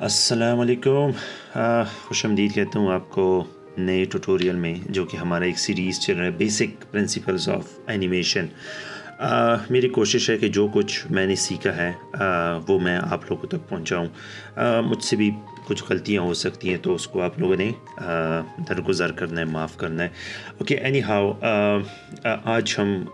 अस्सलामुअलैकुम। खुशामदीद कहता हूँ आपको नए ट्यूटोरियल में, जो कि हमारा एक सीरीज़ चल रहा है बेसिक प्रिंसिपल्स ऑफ एनिमेशन। मेरी कोशिश है कि जो कुछ मैंने सीखा है वो मैं आप लोगों तक पहुँचाऊँ। मुझसे भी कुछ गलतियाँ हो सकती हैं, तो उसको आप लोगों ने दरगुज़र करना है, माफ़ करना है। ओके, एनी हाउ, आज हम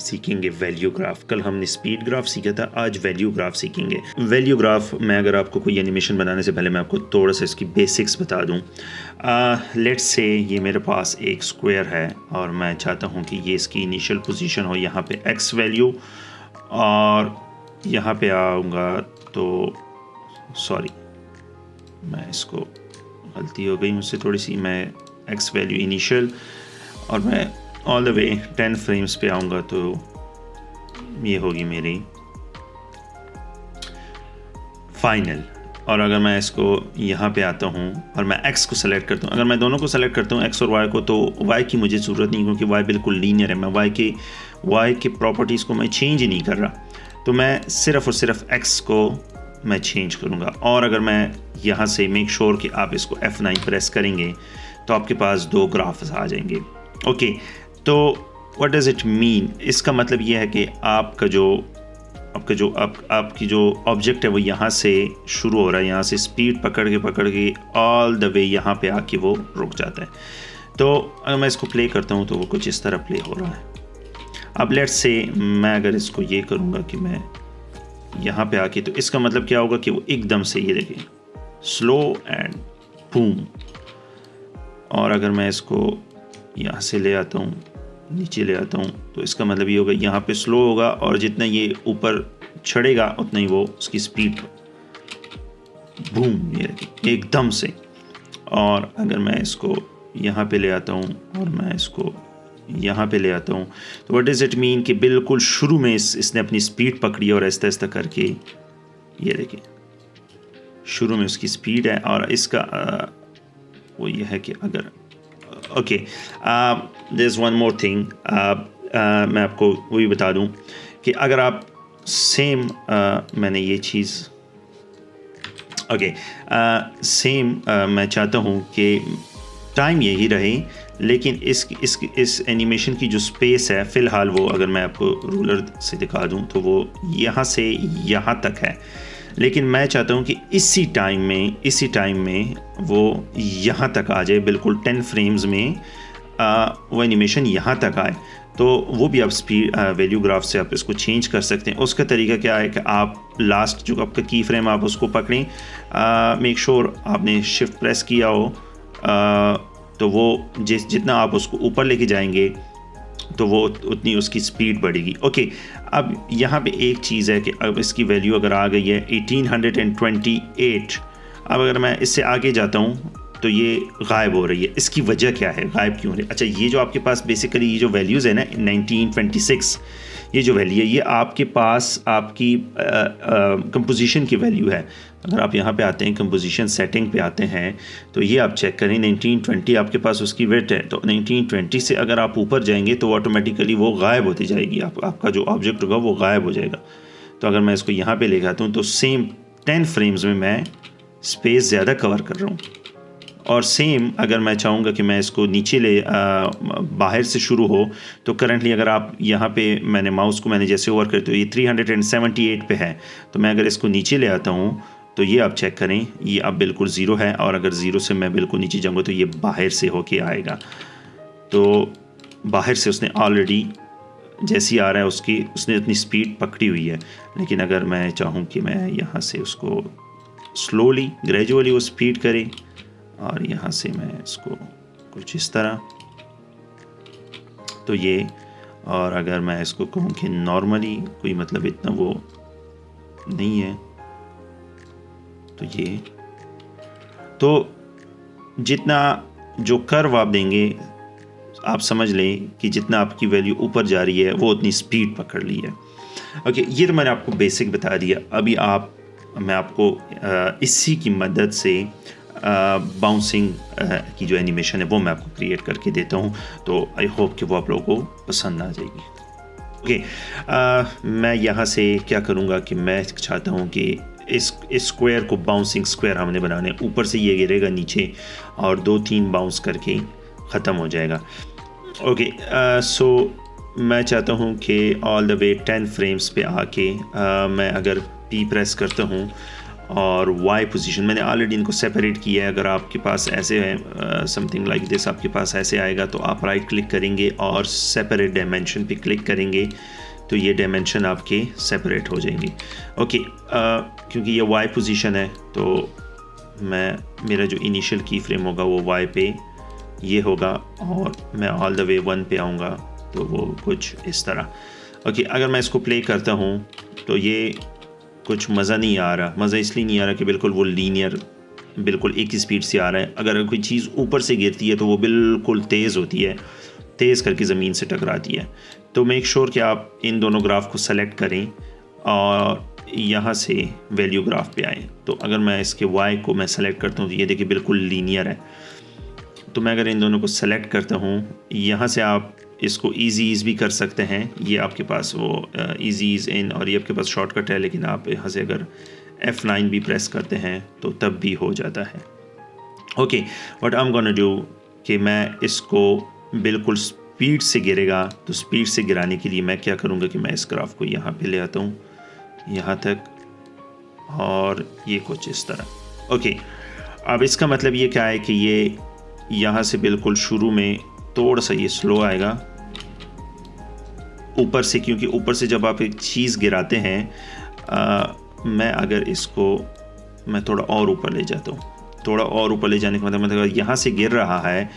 सीखेंगे वैल्यू ग्राफ। कल हमने स्पीड ग्राफ सीखा था, आज वैल्यू ग्राफ सीखेंगे। वैल्यू ग्राफ में अगर आपको कोई एनिमेशन बनाने से पहले मैं आपको थोड़ा सा इसकी बेसिक्स बता दूं। लेट्स से ये मेरे पास एक स्क्वायर है और मैं चाहता हूँ कि ये इसकी इनिशियल पोजीशन हो यहाँ पे एक्स वैल्यू, और यहाँ पे आऊँगा तो सॉरी, मैं इसको गलती हो गई मुझसे थोड़ी सी। मैं एक्स वैल्यू इनिशियल और मैं ऑल द वे 10 फ्रेम्स पे आऊँगा, तो ये होगी मेरी फाइनल। और अगर मैं इसको यहाँ पे आता हूँ और मैं x को सेलेक्ट करता हूँ, अगर मैं दोनों को सेलेक्ट करता हूँ x और y को, तो y की मुझे ज़रूरत नहीं, क्योंकि y बिल्कुल लीनियर है। मैं y के प्रॉपर्टीज़ को मैं चेंज ही नहीं कर रहा, तो मैं सिर्फ़ और सिर्फ x को मैं चेंज करूँगा। और अगर मैं यहाँ से मेक श्योर कि आप इसको F9 प्रेस करेंगे तो आपके पास दो ग्राफ्स आ जाएंगे। ओके, तो व्हाट डज़ इट मीन? इसका मतलब ये है कि आपकी जो ऑब्जेक्ट है वो यहाँ से शुरू हो रहा है, यहाँ से स्पीड पकड़ के ऑल द वे यहाँ पे आके वो रुक जाता है। तो अगर मैं इसको प्ले करता हूँ तो वो कुछ इस तरह प्ले हो रहा है। अब लेट्स से मैं अगर इसको ये करूँगा कि मैं यहाँ पे आके, तो इसका मतलब क्या होगा कि वो एकदम से, ये देखिए, स्लो एंड बूम। और अगर मैं इसको यहाँ से ले आता हूँ, नीचे ले आता हूँ, तो इसका मतलब ये होगा यहाँ पे स्लो होगा, और जितना ये ऊपर चढ़ेगा उतना ही वो उसकी स्पीड बूम, ये देखिए, एकदम से। और अगर मैं इसको यहाँ पे ले आता हूँ और मैं इसको यहाँ पे ले आता हूँ, तो व्हाट डज़ इट मीन कि बिल्कुल शुरू में इसने अपनी स्पीड पकड़ी और आहिस्ता आहिस्ता करके, ये देखिए, शुरू में उसकी स्पीड है। और इसका वो ये है कि अगर okay, there is one more thing, मैं आपको वो भी बता दूं कि अगर आप सेम मैंने ये चीज़ सेम मैं चाहता हूं कि टाइम यही रहे, लेकिन इस एनिमेशन की जो स्पेस है फ़िलहाल, वो अगर मैं आपको रूलर से दिखा दूं तो वो यहाँ से यहाँ तक है, लेकिन मैं चाहता हूँ कि इसी टाइम में वो यहाँ तक आ जाए, बिल्कुल 10 फ्रेम्स में वो एनिमेशन यहाँ तक आए। तो वो भी आप स्पीड वैल्यू ग्राफ से आप इसको चेंज कर सकते हैं। उसका तरीका क्या है कि आप लास्ट जो आपका की फ्रेम आप उसको पकड़ें, मेक श्योर आपने शिफ्ट प्रेस किया हो, तो वो जितना आप उसको ऊपर लेके जाएंगे तो वो उतनी उसकी स्पीड बढ़ेगी। ओके, अब यहाँ पे एक चीज़ है कि अब इसकी वैल्यू अगर आ गई है 1828, अब अगर मैं इससे आगे जाता हूँ तो ये गायब हो रही है। इसकी वजह क्या है, गायब क्यों हो रही है? अच्छा, ये जो आपके पास बेसिकली ये जो वैल्यूज़ है ना 1926, ये जो वैल्यू है ये आपके पास आपकी कंपोजिशन की वैल्यू है। अगर आप यहाँ पे आते हैं, कंपोजिशन सेटिंग पे आते हैं, तो ये आप चेक करें 1920 आपके पास उसकी विड्थ है। तो 1920 से अगर आप ऊपर जाएंगे तो ऑटोमेटिकली वो गायब होती जाएगी, आपका जो ऑब्जेक्ट होगा वो गायब हो जाएगा। तो अगर मैं इसको यहाँ पे ले जाता हूँ तो सेम 10 फ्रेम्स में मैं स्पेस ज़्यादा कवर कर रहा हूँ। और सेम अगर मैं चाहूँगा कि मैं इसको नीचे ले बाहर से शुरू हो, तो करंटली अगर आप यहाँ पे मैंने माउस को जैसे ओवर करते हो ये 378 पे है, तो मैं अगर इसको नीचे ले आता हूँ तो ये आप चेक करें, ये अब बिल्कुल ज़ीरो है। और अगर ज़ीरो से मैं बिल्कुल नीचे जाऊँगा तो ये बाहर से होके आएगा। तो बाहर से उसने ऑलरेडी जैसी आ रहा है उसने अपनी स्पीड पकड़ी हुई है। लेकिन अगर मैं चाहूँ कि मैं यहाँ से उसको स्लोली ग्रेजुअली वो स्पीड करे, और यहाँ से मैं इसको कुछ इस तरह, तो ये, और अगर मैं इसको कहूँ कि नॉर्मली कोई मतलब इतना वो नहीं है, तो ये, तो जितना जो कर्व आप देंगे आप समझ लें कि जितना आपकी वैल्यू ऊपर जा रही है वो उतनी स्पीड पकड़ ली है। ओके, ये तो मैंने आपको बेसिक बता दिया। अभी मैं आपको इसी की मदद से बाउंसिंग की जो एनिमेशन है वो मैं आपको क्रिएट करके देता हूँ। तो आई होप कि वो आप लोगों को पसंद आ जाएगी। ओके, मैं यहाँ से क्या करूँगा कि मैं चाहता हूँ कि इस स्क्वायर को बाउंसिंग स्क्वायर हमने बनाना है, ऊपर से ये गिरेगा नीचे और 2-3 बाउंस करके ख़त्म हो जाएगा। ओके, सो मैं चाहता हूँ कि ऑल द वे 10 फ्रेम्स पे आके मैं अगर P प्रेस करता हूँ और Y पोजीशन, मैंने ऑलरेडी इनको सेपरेट किया है। अगर आपके पास ऐसे है समथिंग लाइक दिस, आपके पास ऐसे आएगा तो आप राइट क्लिक करेंगे और सेपरेट डायमेंशन पे क्लिक करेंगे तो ये डायमेंशन आपके सेपरेट हो जाएंगे। ओके, क्योंकि ये Y पोजीशन है तो मेरा जो इनिशियल की फ्रेम होगा वो Y पे ये होगा और मैं ऑल द वे 1 पे आऊँगा तो वो कुछ इस तरह। ओके, अगर मैं इसको प्ले करता हूँ तो ये कुछ मज़ा नहीं आ रहा। मज़ा इसलिए नहीं आ रहा कि बिल्कुल वो लीनियर बिल्कुल एक ही स्पीड से आ रहा है। अगर कोई चीज़ ऊपर से गिरती है तो वो बिल्कुल तेज़ होती है, तेज़ करके ज़मीन से टकराती है। तो मेक श्योर कि आप इन दोनों ग्राफ को सेलेक्ट करें और यहाँ से वैल्यू ग्राफ पे आएँ। तो अगर मैं इसके Y को मैं सेलेक्ट करता हूँ तो ये देखिए बिल्कुल लीनियर है। तो मैं अगर इन दोनों को सेलेक्ट करता हूँ, यहाँ से आप इसको ईजी ईज़ भी कर सकते हैं। ये आपके पास वो ईजी ईज़ इन और ये आपके पास शॉर्टकट है, लेकिन आप यहाँ से अगर F9 भी प्रेस करते हैं तो तब भी हो जाता है। Okay, what I am gonna do कि मैं इसको बिल्कुल स्पीड से गिरेगा, तो स्पीड से गिराने के लिए मैं क्या करूँगा कि मैं इस ग्राफ को यहाँ पे ले आता हूँ यहाँ तक और ये कुछ इस तरह। ओके, अब इसका मतलब ये क्या है कि ये यहाँ से बिल्कुल शुरू में थोड़ा सा ये स्लो आएगा ऊपर से, क्योंकि ऊपर से जब आप एक चीज़ गिराते हैं मैं अगर इसको मैं थोड़ा और ऊपर ले जाता हूँ, थोड़ा और ऊपर ले जाने का मतलब यहाँ से गिर रहा है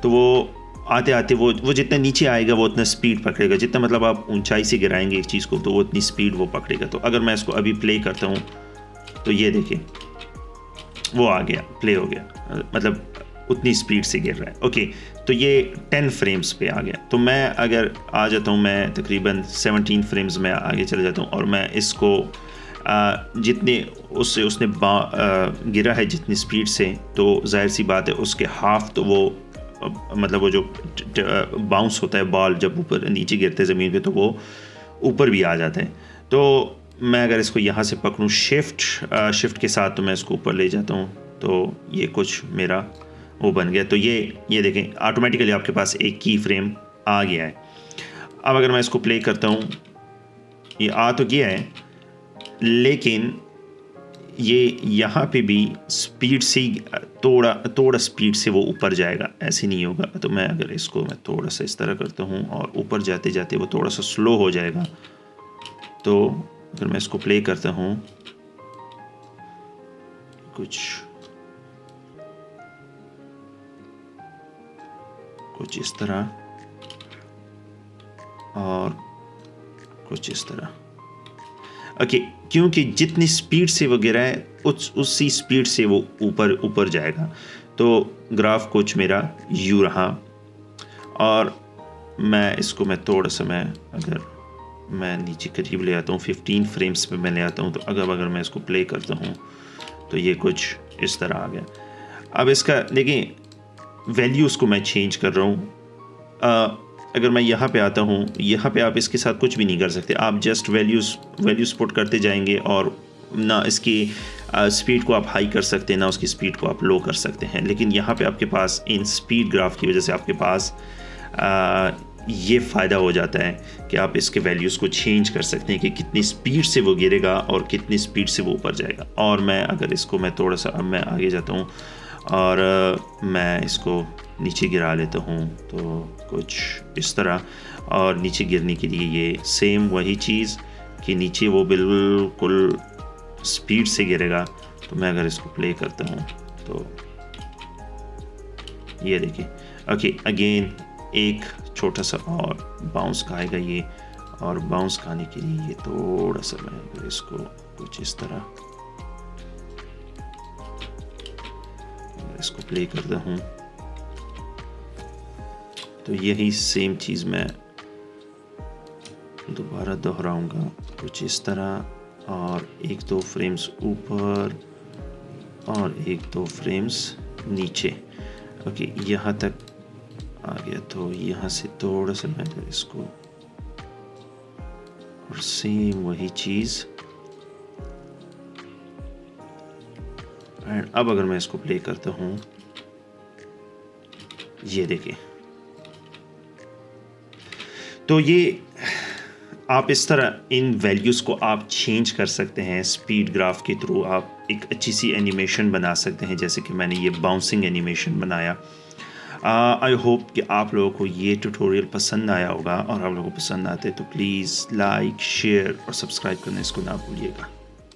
तो वो आते आते वो जितना नीचे आएगा वो उतना स्पीड पकड़ेगा, जितना मतलब आप ऊंचाई से गिराएंगे एक चीज़ को तो वो उतनी स्पीड वो पकड़ेगा। तो अगर मैं इसको अभी प्ले करता हूँ तो ये देखिए वो आ गया, प्ले हो गया, मतलब उतनी स्पीड से गिर रहा है। ओके, तो ये 10 फ्रेम्स पे आ गया। तो मैं अगर आ जाता हूँ, मैं तकरीबन 17 फ्रेम्स में आगे चले जाता हूँ और मैं इसको जितने उसने गिरा है जितनी स्पीड से, तो जाहिर सी बात है उसके हाफ तो वो मतलब वो जो बाउंस होता है बॉल जब ऊपर नीचे गिरते हैं ज़मीन पे तो वो ऊपर भी आ जाता है। तो मैं अगर इसको यहाँ से पकड़ूँ शिफ्ट के साथ तो मैं इसको ऊपर ले जाता हूँ तो ये कुछ मेरा वो बन गया। तो ये देखें ऑटोमेटिकली आपके पास एक की फ्रेम आ गया है। अब अगर मैं इसको प्ले करता हूँ, ये आ तो गया है लेकिन ये यहाँ पे भी स्पीड से थोड़ा स्पीड से वो ऊपर जाएगा, ऐसे नहीं होगा। तो मैं अगर इसको मैं थोड़ा सा इस तरह करता हूँ और ऊपर जाते जाते वो थोड़ा सा स्लो हो जाएगा। तो अगर मैं इसको प्ले करता हूँ कुछ इस तरह और कुछ इस तरह। ओके, क्योंकि जितनी स्पीड से वो गिरा है उसी स्पीड से वो ऊपर जाएगा। तो ग्राफ कुछ मेरा यूँ रहा और मैं इसको मैं थोड़ा सा अगर मैं नीचे करीब ले आता हूँ 15 फ्रेम्स पे मैं ले आता हूँ। तो अगर मैं इसको प्ले करता हूँ तो ये कुछ इस तरह आ गया। अब इसका देखिए वैल्यूज़ को मैं चेंज कर रहा हूँ। अगर मैं यहाँ पे आता हूँ, यहाँ पे आप इसके साथ कुछ भी नहीं कर सकते, आप जस्ट वैल्यूज़ पुट करते जाएंगे और ना इसकी स्पीड को आप हाई कर सकते हैं ना उसकी स्पीड को आप लो कर सकते हैं। लेकिन यहाँ पे आपके पास इन स्पीड ग्राफ की वजह से आपके पास ये फ़ायदा हो जाता है कि आप इसके वैल्यूज़ को चेंज कर सकते हैं कि कितनी स्पीड से वो गिरेगा और कितनी स्पीड से वो ऊपर जाएगा। और मैं अगर इसको मैं थोड़ा सा अब मैं आगे जाता हूँ और मैं इसको नीचे गिरा लेता हूँ तो कुछ इस तरह। और नीचे गिरने के लिए ये सेम वही चीज़ कि नीचे वो बिल्कुल स्पीड से गिरेगा। तो मैं अगर इसको प्ले करता हूँ तो ये देखिए। ओके, अगेन एक छोटा सा और बाउंस खाएगा ये, और बाउंस खाने के लिए ये थोड़ा सा मैं अगर इसको कुछ इस तरह इसको प्ले करता हूँ तो यही सेम चीज़ मैं दोबारा दोहराऊंगा कुछ इस तरह, और 1-2 फ्रेम्स ऊपर और 1-2 फ्रेम्स नीचे। ओके, यहाँ तक आ गया। तो यहाँ से थोड़ा सा मैं इसको और सेम वही चीज़ एंड अब अगर मैं इसको प्ले करता हूँ, ये देखिए, तो ये आप इस तरह इन वैल्यूज़ को आप चेंज कर सकते हैं। स्पीड ग्राफ के थ्रू आप एक अच्छी सी एनिमेशन बना सकते हैं, जैसे कि मैंने ये बाउंसिंग एनिमेशन बनाया। आई होप कि आप लोगों को ये ट्यूटोरियल पसंद आया होगा, और आप लोगों को पसंद आते तो प्लीज़ लाइक, शेयर और सब्सक्राइब करना इसको ना भूलिएगा।